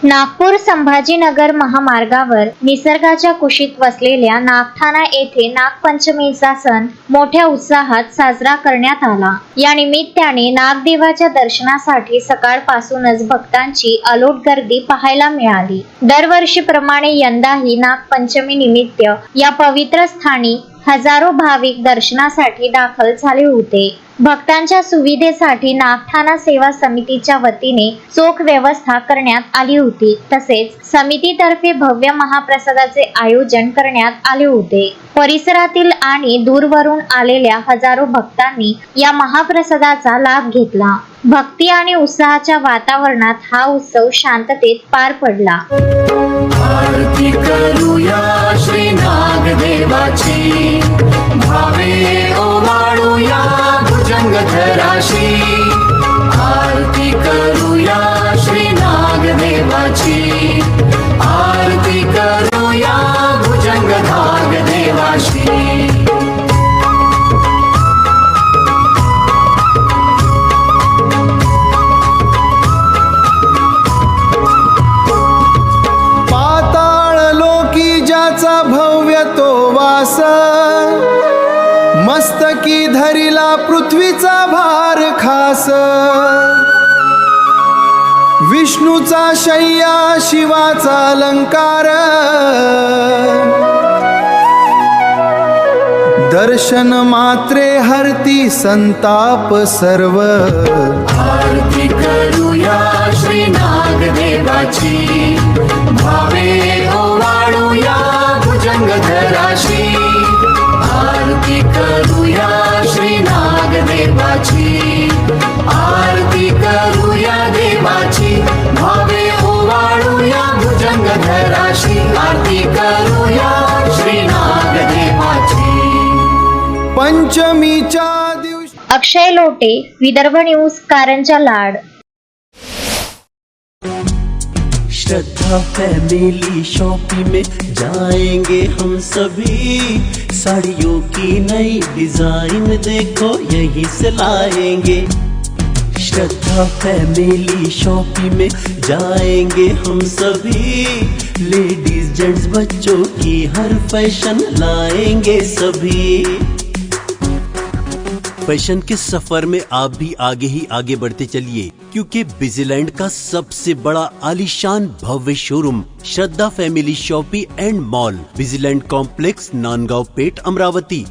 नागपूर संभाजीनगर महामार्गावर निसर्गाच्या कुशीत वसलेल्या नागठाणा येथे नागपंचमीचा सण मोठ्या उत्साहात साजरा करण्यात आला। या निमित्ताने नागदेवाच्या दर्शनासाठी सकाळपासूनच भक्तांची अलोट गर्दी पाहायला मिळाली। दरवर्षीप्रमाणे यंदाही नागपंचमी निमित्त या पवित्र स्थानी हजारो भाविक दर्शनासाठी दाखल झाले होते। भक्तांच्या सुविधेसाठी नागठाणा सेवा समितीच्या वतीने चोख व्यवस्था करण्यात आली होती। तसेच समितीतर्फे भव्य महाप्रसादाचे आयोजन करण्यात आले होते। परिसरातील आणि दूरवरून आलेल्या हजारो भक्तांनी या महाप्रसादाचा लाभ घेतला। भक्ती आणि उत्साहाच्या वातावरणात हा उत्सव शांततेत पार पडला। आरती करूया श्री नागदेवाची, भावे ओवाळूया भुजंगधराशी। आरती करूया श्री नागदेवाची, आरती करूया भुजंगधाग देवाशी। ज्याचा भव्य तो वास, मस्तकी धरिला पृथ्वीचा भार खास। विष्णूचा शय्या शिवाचा अलंकार, दर्शन मात्रे हरती संताप सर्व। आरती करूया श्री नागदेवाची, भावे ओवाळूया भुजंगधराशी। आरती करूया श्री नागदेवाची, आरती करूया देवाची, भावे ओवाळूया भुजंगधराशी। आरती करूया श्री नागदेवाची। पंचमीच्या दिवशी अक्षय लोटे, विदर्भ न्यूज, कारंजा लाड। श्रद्धा फैमिली शॉपिंग में जाएंगे हम सभी, साड़ियों की नई डिजाइन देखो यहीं से लाएंगे। श्रद्धा फैमिली शॉपिंग में जाएंगे हम सभी, लेडीज जेंट्स बच्चों की हर फैशन लाएंगे सभी। फैशन के सफर में आप भी आगे ही आगे बढ़ते चलिए, क्योंकि बिजीलैंड का सबसे बड़ा आलीशान भव्य showroom Shraddha family shopping and mall, Busyland complex, Nandgaon Peth, Amravati.